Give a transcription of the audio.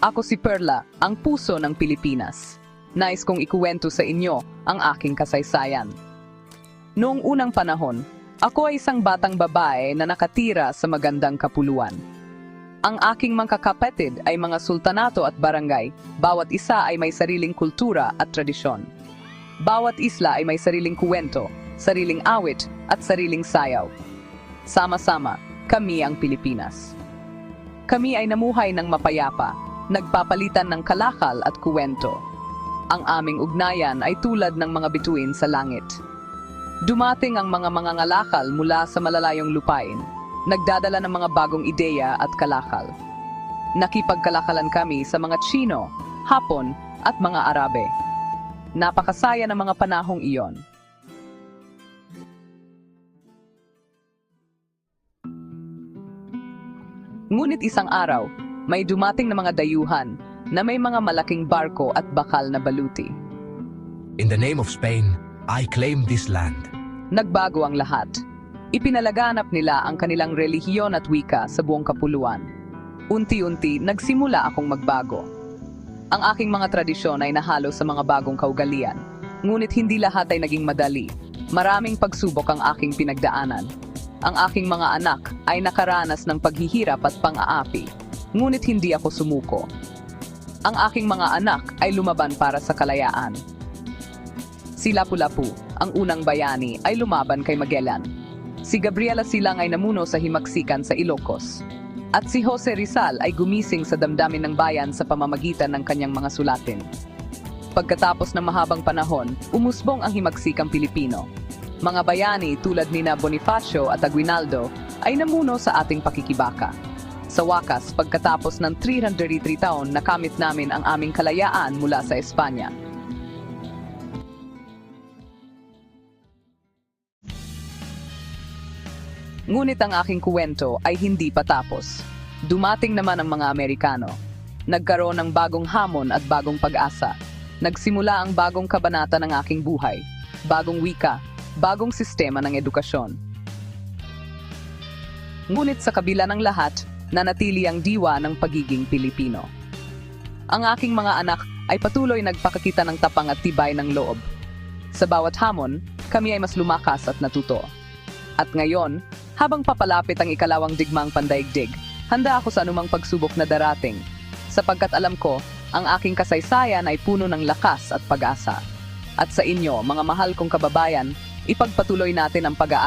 Ako si Perla, ang puso ng Pilipinas. Nais kong ikuwento sa inyo ang aking kasaysayan. Noong unang panahon, ako ay isang batang babae na nakatira sa magandang kapuluan. Ang aking mga kapatid ay mga sultanato at barangay, bawat isa ay may sariling kultura at tradisyon. Bawat isla ay may sariling kuwento, sariling awit at sariling sayaw. Sama-sama, kami ang Pilipinas. Kami ay namuhay ng mapayapa, nagpapalitan ng kalakal at kuwento. Ang aming ugnayan ay tulad ng mga bituin sa langit. Dumating ang mga mangangalakal mula sa malalayong lupain, nagdadala ng mga bagong ideya at kalakal. Nakipagkalakalan kami sa mga Tsino, Hapon at mga Arabe. Napakasaya ng mga panahong iyon. Ngunit isang araw, may dumating na mga dayuhan na may mga malaking barko at bakal na baluti. In the name of Spain, I claim this land. Nagbago ang lahat. Ipinalaganap nila ang kanilang relihiyon at wika sa buong kapuluan. Unti-unti, nagsimula akong magbago. Ang aking mga tradisyon ay nahalo sa mga bagong kaugalian. Ngunit hindi lahat ay naging madali. Maraming pagsubok ang aking pinagdaanan. Ang aking mga anak ay nakaranas ng paghihirap at pang-aapi. Ngunit hindi ako sumuko. Ang aking mga anak ay lumaban para sa kalayaan. Si Lapu-Lapu, ang unang bayani, ay lumaban kay Magellan. Si Gabriela Silang ay namuno sa himagsikan sa Ilocos. At si Jose Rizal ay gumising sa damdamin ng bayan sa pamamagitan ng kanyang mga sulatin. Pagkatapos ng mahabang panahon, umusbong ang himagsikang Pilipino. Mga bayani tulad nina Bonifacio at Aguinaldo ay namuno sa ating pakikibaka. Sa wakas, pagkatapos ng 333 taon, nakamit namin ang aming kalayaan mula sa Espanya. Ngunit ang aking kuwento ay hindi patapos. Dumating naman ang mga Amerikano. Nagkaroon ng bagong hamon at bagong pag-asa. Nagsimula ang bagong kabanata ng aking buhay. Bagong wika, bagong sistema ng edukasyon. Ngunit sa kabila ng lahat, nanatili ang diwa ng pagiging Pilipino. Ang aking mga anak ay patuloy nagpakakita ng tapang at tibay ng loob. Sa bawat hamon, kami ay mas lumakas at natuto. At ngayon, habang papalapit ang ikalawang digmang pandaigdig, handa ako sa anumang pagsubok na darating, sapagkat alam ko, ang aking kasaysayan ay puno ng lakas at pag-asa. At sa inyo, mga mahal kong kababayan, ipagpatuloy natin ang pag-aaral